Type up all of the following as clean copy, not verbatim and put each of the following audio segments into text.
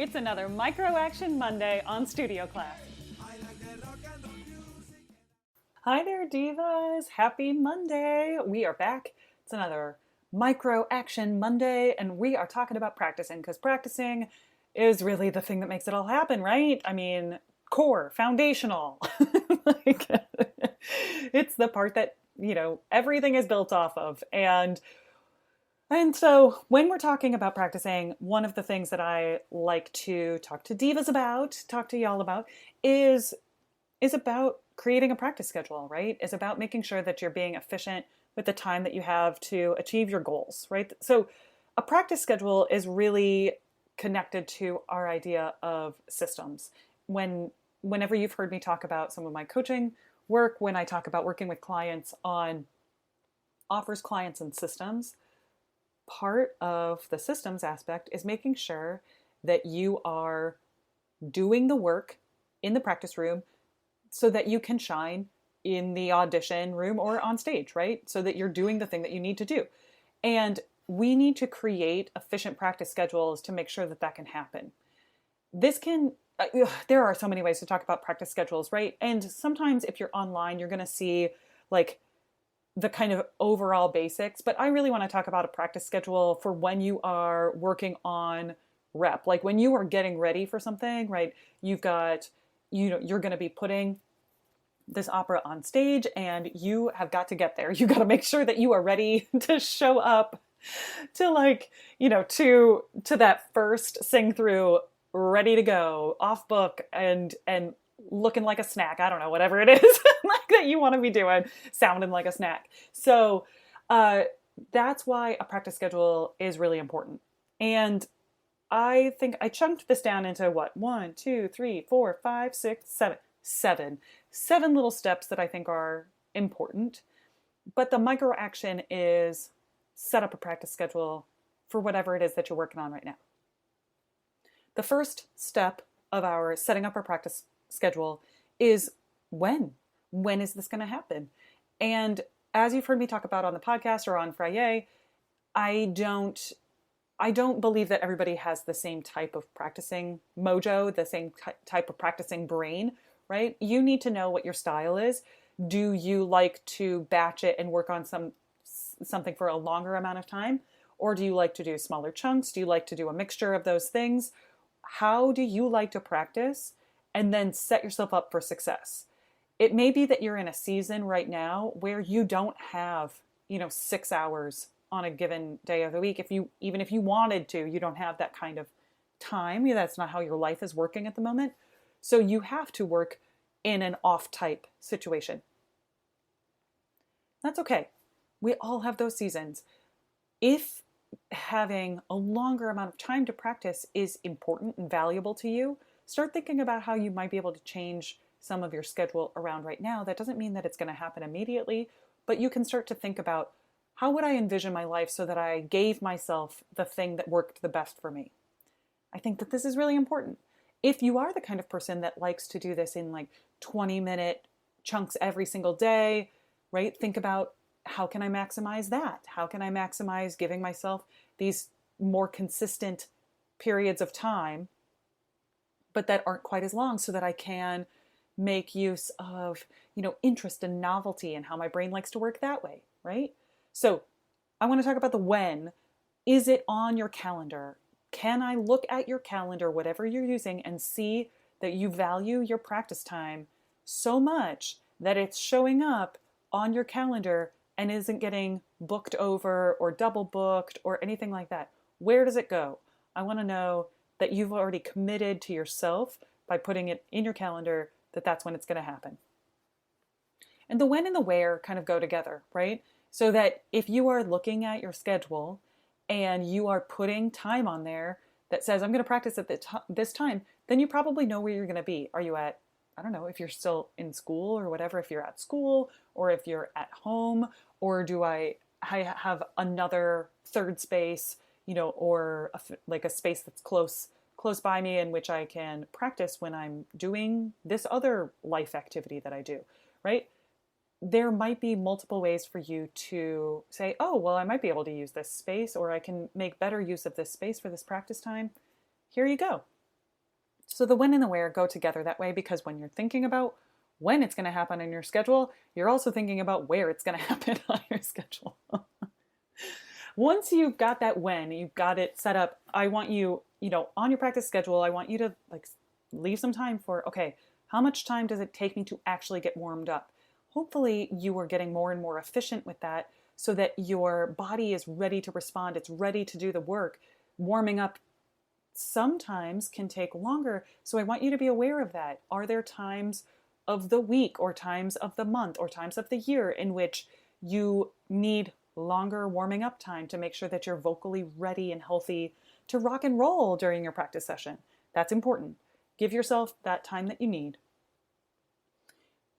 It's another Micro Action Monday on Studio Class. Hi there, divas. Happy Monday. We are back. It's another Micro Action Monday, and we are talking about practicing, because practicing is really the thing that makes it all happen, right? I mean, core, foundational. Like, it's the part that, everything is built off of. And so when we're talking about practicing, one of the things that I like to talk to divas about, talk to y'all about, is about creating a practice schedule, right? Is about making sure that you're being efficient with the time that you have to achieve your goals, right? So a practice schedule is really connected to our idea of systems. Whenever you've heard me talk about some of my coaching work, when I talk about working with clients on offers, clients, and systems, part of the systems aspect is making sure that you are doing the work in the practice room so that you can shine in the audition room or on stage, right? So that you're doing the thing that you need to do. And we need to create efficient practice schedules to make sure that that can happen. There are so many ways to talk about practice schedules, right? And sometimes if you're online, you're going to see like the kind of overall basics, but I really want to talk about a practice schedule for when you are working on rep, like when you are getting ready for something, right? You're going to be putting this opera on stage and you have got to get there. You got to make sure that you are ready to show up to to that first sing through, ready to go, off book and looking like a snack. I don't know, whatever it is like that you want to be doing, sounding like a snack. So that's why a practice schedule is really important. And I think I chunked this down into what? 1, 2, 3, 4, 5, 6, 7. Seven little steps that I think are important. But the micro action is set up a practice schedule for whatever it is that you're working on right now. The first step of our setting up our practice schedule is when is this going to happen? And as you've heard me talk about on the podcast or on Friday, I don't believe that everybody has the same type of practicing mojo, the same type of practicing brain, right? You need to know what your style is. Do you like to batch it and work on something for a longer amount of time? Or do you like to do smaller chunks? Do you like to do a mixture of those things? How do you like to practice? And then set yourself up for success. It may be that you're in a season right now where you don't have, 6 hours on a given day of the week. Even if you wanted to, you don't have that kind of time. That's not how your life is working at the moment. So you have to work in an off type situation. That's okay. We all have those seasons. If having a longer amount of time to practice is important and valuable to you, start thinking about how you might be able to change some of your schedule around right now. That doesn't mean that it's going to happen immediately, but you can start to think about, how would I envision my life so that I gave myself the thing that worked the best for me? I think that this is really important. If you are the kind of person that likes to do this in like 20-minute chunks every single day, right? Think about, how can I maximize that? How can I maximize giving myself these more consistent periods of time, but that aren't quite as long, so that I can make use of, interest and novelty and how my brain likes to work that way, right? So I want to talk about the when. Is it on your calendar? Can I look at your calendar, whatever you're using, and see that you value your practice time so much that it's showing up on your calendar and isn't getting booked over or double booked or anything like that? Where does it go? I want to know that you've already committed to yourself by putting it in your calendar that that's when it's going to happen. And the when and the where kind of go together, right? So that if you are looking at your schedule and you are putting time on there that says, I'm going to practice at this time, then you probably know where you're going to be. Are you at, I don't know, if you're still in school or whatever, if you're at school or if you're at home, or do I have another third space, or like a space that's close by me in which I can practice when I'm doing this other life activity that I do, right? There might be multiple ways for you to say, oh, well, I might be able to use this space, or I can make better use of this space for this practice time. Here you go. So the when and the where go together that way, because when you're thinking about when it's going to happen in your schedule, you're also thinking about where it's going to happen on your schedule. Once you've got that when, you've got it set up, I want you, on your practice schedule, I want you to like leave some time for, okay, how much time does it take me to actually get warmed up? Hopefully you are getting more and more efficient with that so that your body is ready to respond. It's ready to do the work. Warming up sometimes can take longer. So I want you to be aware of that. Are there times of the week or times of the month or times of the year in which you need longer warming up time to make sure that you're vocally ready and healthy to rock and roll during your practice session? That's important. Give yourself that time that you need.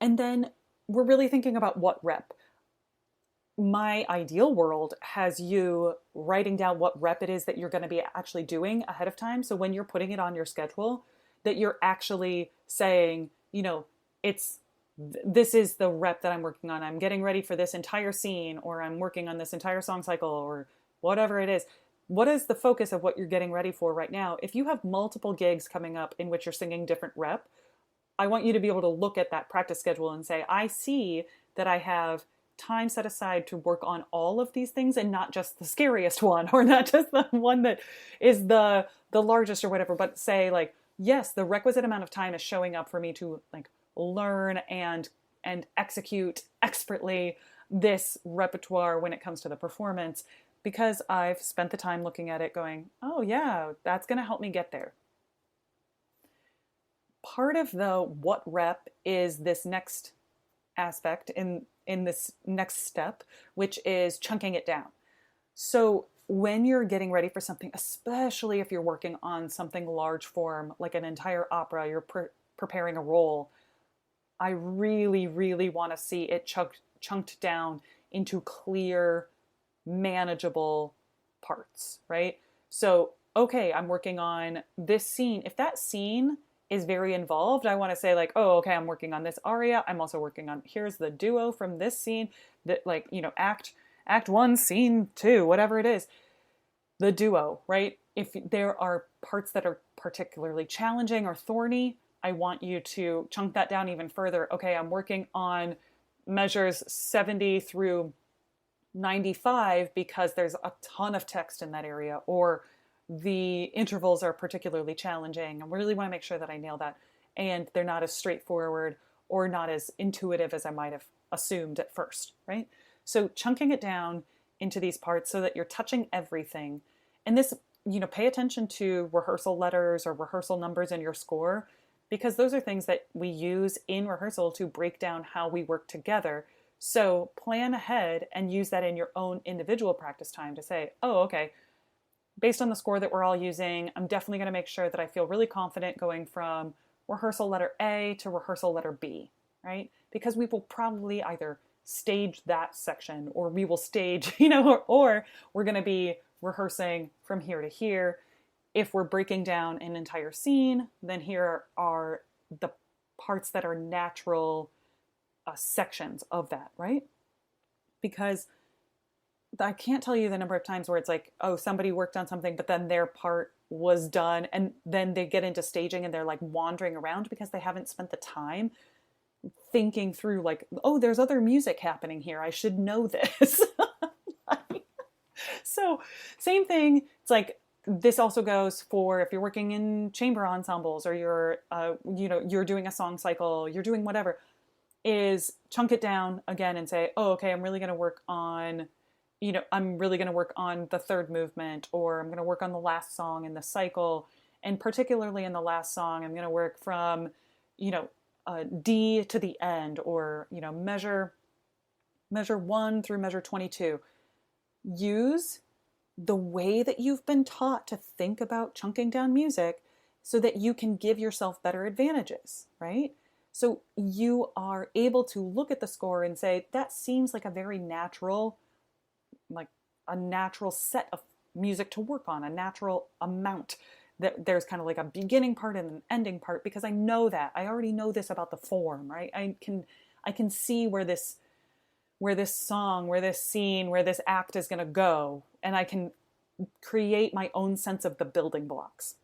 And then we're really thinking about what rep. My ideal world has you writing down what rep it is that you're going to be actually doing ahead of time. So when you're putting it on your schedule, that you're actually saying, this is the rep that I'm working on. I'm getting ready for this entire scene, or I'm working on this entire song cycle, or whatever it is. What is the focus of what you're getting ready for right now? If you have multiple gigs coming up in which you're singing different rep, I want you to be able to look at that practice schedule and say, I see that I have time set aside to work on all of these things and not just the scariest one, or not just the one that is the largest or whatever, but say like, yes, the requisite amount of time is showing up for me to like learn and execute expertly this repertoire when it comes to the performance, because I've spent the time looking at it going, oh yeah, that's going to help me get there. Part of the what rep is this next aspect in this next step, which is chunking it down. So when you're getting ready for something, especially if you're working on something large form, like an entire opera, you're preparing a role, I really, really want to see it chunked down into clear, manageable parts, right? So, okay, I'm working on this scene. If that scene is very involved, I want to say like, oh, okay, I'm working on this aria. I'm also working on, here's the duo from this scene, that like, act one, scene two, whatever it is, the duo, right? If there are parts that are particularly challenging or thorny, I want you to chunk that down even further. Okay, I'm working on measures 70 through 95 because there's a ton of text in that area, or the intervals are particularly challenging. I really want to make sure that I nail that, and they're not as straightforward or not as intuitive as I might have assumed at first, right? So chunking it down into these parts so that you're touching everything. And this, pay attention to rehearsal letters or rehearsal numbers in your score, because those are things that we use in rehearsal to break down how we work together. So plan ahead and use that in your own individual practice time to say, oh, okay, based on the score that we're all using, I'm definitely going to make sure that I feel really confident going from rehearsal letter A to rehearsal letter B, right? Because we will probably either stage that section, or we will stage, or we're going to be rehearsing from here to here. If we're breaking down an entire scene, then here are the parts that are natural sections of that, right? Because I can't tell you the number of times where it's like, oh, somebody worked on something, but then their part was done, and then they get into staging and they're like wandering around because they haven't spent the time thinking through like, oh, there's other music happening here. I should know this. So same thing. It's like, this also goes for if you're working in chamber ensembles, or you're doing a song cycle, you're doing whatever, is chunk it down again and say, oh, okay, I'm really going to work on the third movement, or I'm going to work on the last song in the cycle. And particularly in the last song, I'm going to work from, D to the end, or, measure 1 through measure 22. Use the way that you've been taught to think about chunking down music so that you can give yourself better advantages, right? So you are able to look at the score and say, that seems like a very natural, like a natural set of music to work on, a natural amount. That there's kind of like a beginning part and an ending part, because I know that. I already know this about the form, right? I can see where this song, where this scene, where this act is going to go, and I can create my own sense of the building blocks.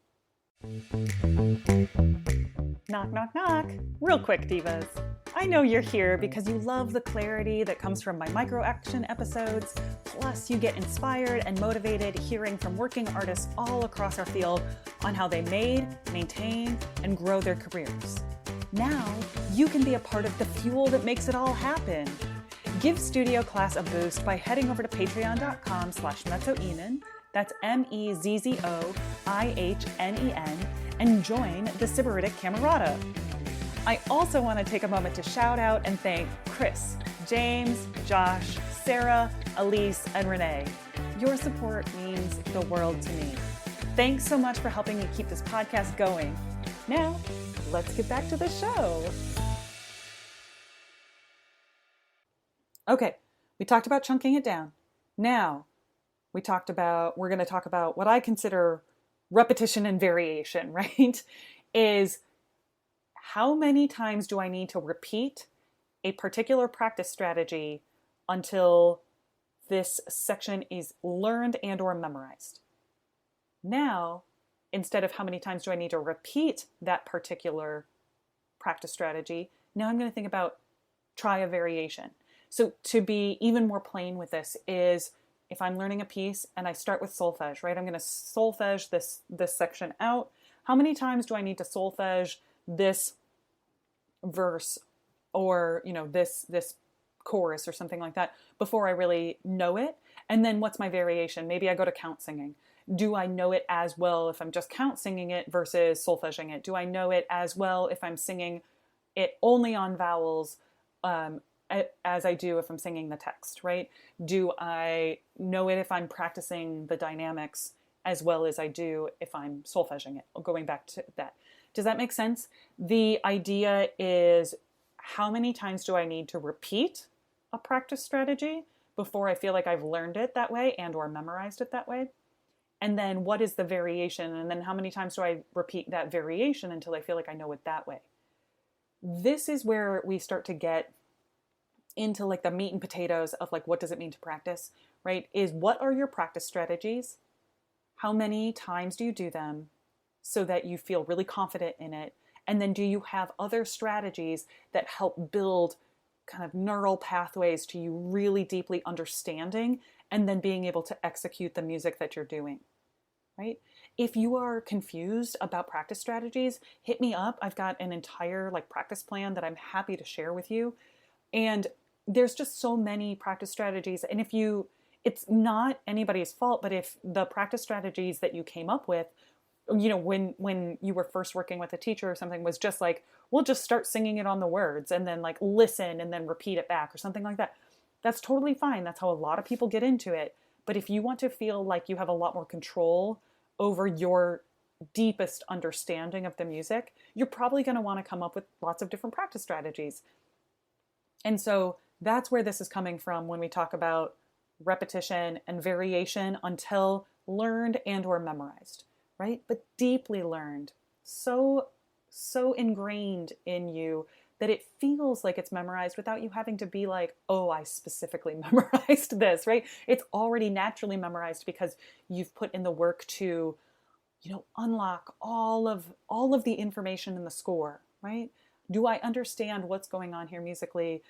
Knock, knock, knock. Real quick, divas. I know you're here because you love the clarity that comes from my micro-action episodes, plus you get inspired and motivated hearing from working artists all across our field on how they made, maintain, and grow their careers. Now, you can be a part of the fuel that makes it all happen. Give Studio Class a boost by heading over to patreon.com/mezzo-Ihnen, that's MEZZOIHNEN, and join the Sybaritic Camerata. I also want to take a moment to shout out and thank Chris, James, Josh, Sarah, Elise, and Renee. Your support means the world to me. Thanks so much for helping me keep this podcast going. Now, let's get back to the show. Okay, we talked about chunking it down. Now, we're going to talk about what I consider repetition and variation, right? Is how many times do I need to repeat a particular practice strategy until this section is learned and or memorized? Now, instead of how many times do I need to repeat that particular practice strategy, now I'm going to think about try a variation. So to be even more plain with this is if I'm learning a piece and I start with solfege, right? I'm going to solfege this section out. How many times do I need to solfege this verse or, this chorus or something like that before I really know it? And then what's my variation? Maybe I go to count singing. Do I know it as well if I'm just count singing it versus solfeging it? Do I know it as well if I'm singing it only on vowels as I do if I'm singing the text, right? Do I know it if I'm practicing the dynamics as well as I do if I'm solfeging it? Going back to that. Does that make sense? The idea is how many times do I need to repeat a practice strategy before I feel like I've learned it that way and or memorized it that way? And then what is the variation? And then how many times do I repeat that variation until I feel like I know it that way? This is where we start to get into like the meat and potatoes of like, what does it mean to practice, right? Is what are your practice strategies? How many times do you do them so that you feel really confident in it? And then do you have other strategies that help build kind of neural pathways to you really deeply understanding and then being able to execute the music that you're doing, right? If you are confused about practice strategies, hit me up. I've got an entire like practice plan that I'm happy to share with you. And there's just so many practice strategies. And it's not anybody's fault, but if the practice strategies that you came up with, when you were first working with a teacher or something was just like, we'll just start singing it on the words and then like listen and then repeat it back or something like that. That's totally fine. That's how a lot of people get into it. But if you want to feel like you have a lot more control over your deepest understanding of the music, you're probably going to want to come up with lots of different practice strategies. And so that's where this is coming from when we talk about repetition and variation until learned and or memorized, right? But deeply learned, so ingrained in you that it feels like it's memorized without you having to be like, oh, I specifically memorized this, right? It's already naturally memorized because you've put in the work to, unlock all of the information in the score, right? Do I understand what's going on here musically?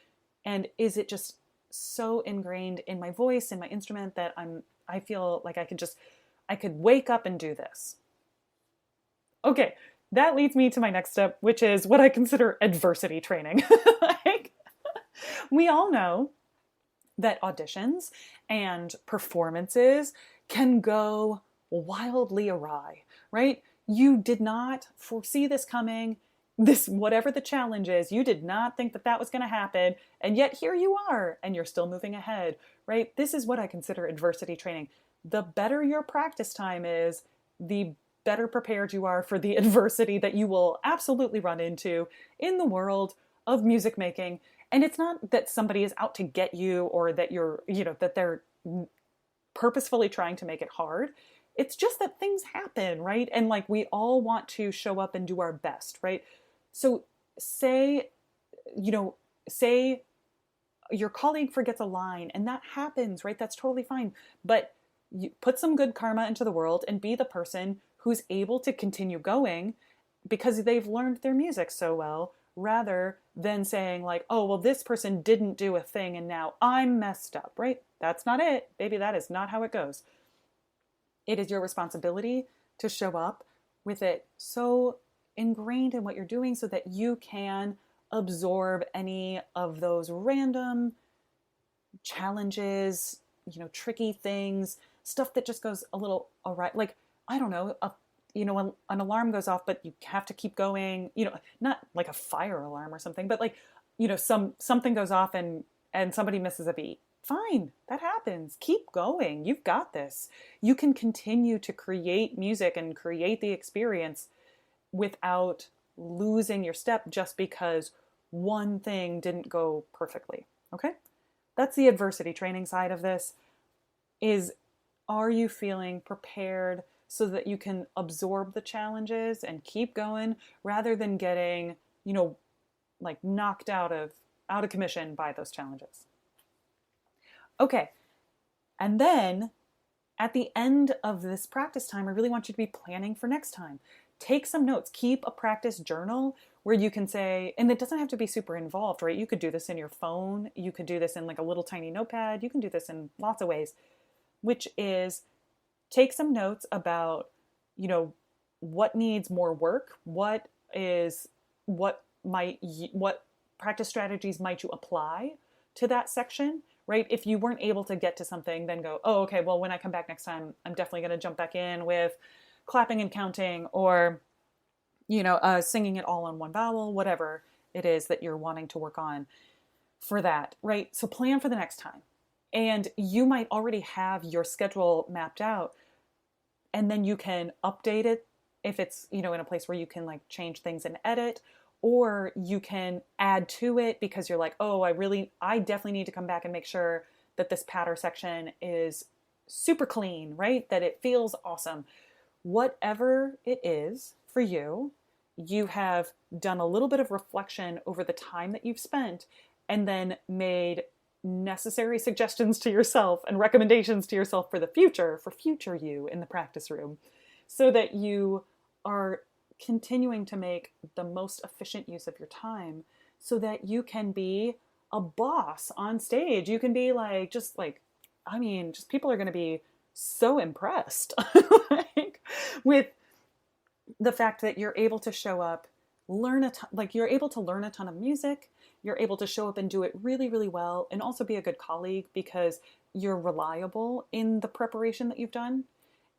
And is it just so ingrained in my voice, in my instrument, that I feel like I could wake up and do this. Okay, that leads me to my next step, which is what I consider adversity training. We all know that auditions and performances can go wildly awry, right? You did not foresee this coming. This, whatever the challenge is, you did not think that was going to happen, and yet here you are, and you're still moving ahead, right? This is what I consider adversity training. The better your practice time is, the better prepared you are for the adversity that you will absolutely run into in the world of music making. And it's not that somebody is out to get you or that that they're purposefully trying to make it hard. It's just that things happen, right? And like we all want to show up and do our best, right? So say your colleague forgets a line, and that happens, right? That's totally fine. But you put some good karma into the world and be the person who's able to continue going because they've learned their music so well, rather than saying like, oh, well, this person didn't do a thing and now I'm messed up, right? That's not it, baby. That is not how it goes. It is your responsibility to show up with it so ingrained in what you're doing so that you can absorb any of those random challenges, tricky things, stuff that just goes a little awry. Like, I don't know, an alarm goes off, but you have to keep going, not like a fire alarm or something, but like, something goes off and somebody misses a beat. Fine, that happens. Keep going. You've got this. You can continue to create music and create the experience without losing your step just because one thing didn't go perfectly. Okay? That's the adversity training side of this. Are you feeling prepared so that you can absorb the challenges and keep going rather than getting, like knocked out of commission by those challenges? Okay. And then at the end of this practice time, I really want you to be planning for next time. Take some notes. Keep a practice journal where you can say, and it doesn't have to be super involved, right? You could do this in your phone. You could do this in like a little tiny notepad. You can do this in lots of ways, which is take some notes about, what needs more work, what practice strategies might you apply to that section, right? If you weren't able to get to something, then go, oh, okay, well, when I come back next time, I'm definitely going to jump back in with clapping and counting or, singing it all on one vowel, whatever it is that you're wanting to work on for that, right? So plan for the next time. And you might already have your schedule mapped out, and then you can update it if it's, in a place where you can like change things and edit, or you can add to it because you're like, oh, I definitely need to come back and make sure that this patter section is super clean, right? That it feels awesome. Whatever it is for you, you have done a little bit of reflection over the time that you've spent and then made necessary suggestions to yourself and recommendations to yourself for future you in the practice room, so that you are continuing to make the most efficient use of your time so that you can be a boss on stage. You can be just people are going to be so impressed with the fact that you're able to show up, you're able to learn a ton of music. You're able to show up and do it really, really well, and also be a good colleague because you're reliable in the preparation that you've done.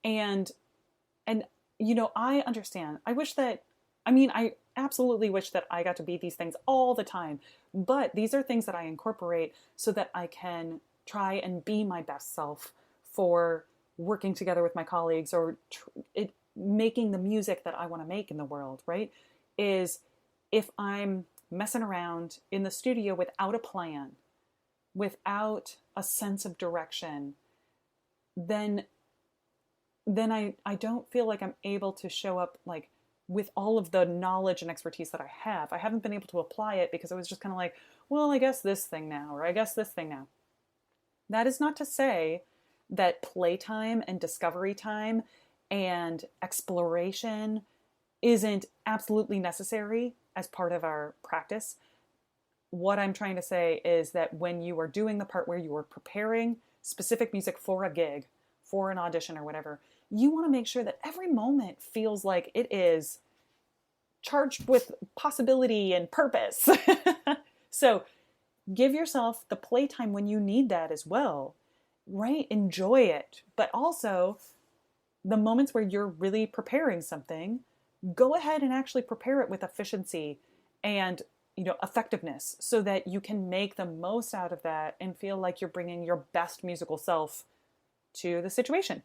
And I understand. I absolutely wish that I got to be these things all the time, but these are things that I incorporate so that I can try and be my best self for working together with my colleagues or making the music that I want to make in the world, right? Is if I'm messing around in the studio without a plan, without a sense of direction, then I don't feel like I'm able to show up like with all of the knowledge and expertise that I have. I haven't been able to apply it because I was just kind of like, well, I guess this thing now, or I guess this thing now. That is not to say that playtime and discovery time and exploration isn't absolutely necessary as part of our practice. What I'm trying to say is that when you are doing the part where you are preparing specific music for a gig, for an audition or whatever, you want to make sure that every moment feels like it is charged with possibility and purpose. So give yourself the playtime when you need that as well, right? Enjoy it. But also the moments where you're really preparing something, go ahead and actually prepare it with efficiency and effectiveness so that you can make the most out of that and feel like you're bringing your best musical self to the situation.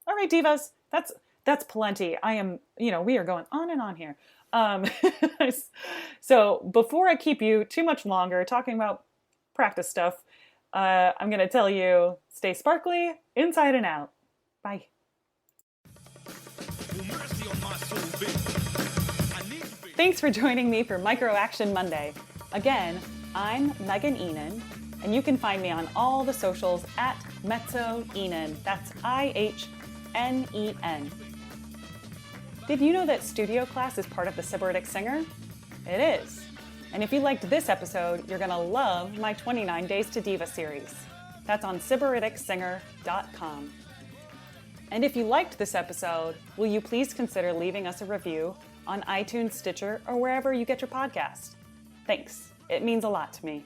All right, divas, that's plenty. We are going on and on here. So before I keep you too much longer talking about practice stuff, I'm going to tell you, stay sparkly inside and out. Bye. Thanks for joining me for Micro Action Monday. Again, I'm Megan Ihnen, and you can find me on all the socials at mezzo-Ihnen. That's IHNEN. Did you know that studio class is part of the Sybaritic Singer? It is. And if you liked this episode, you're going to love my 29 Days to Diva series. That's on SybariticSinger.com. And if you liked this episode, will you please consider leaving us a review on iTunes, Stitcher, or wherever you get your podcast? Thanks. It means a lot to me.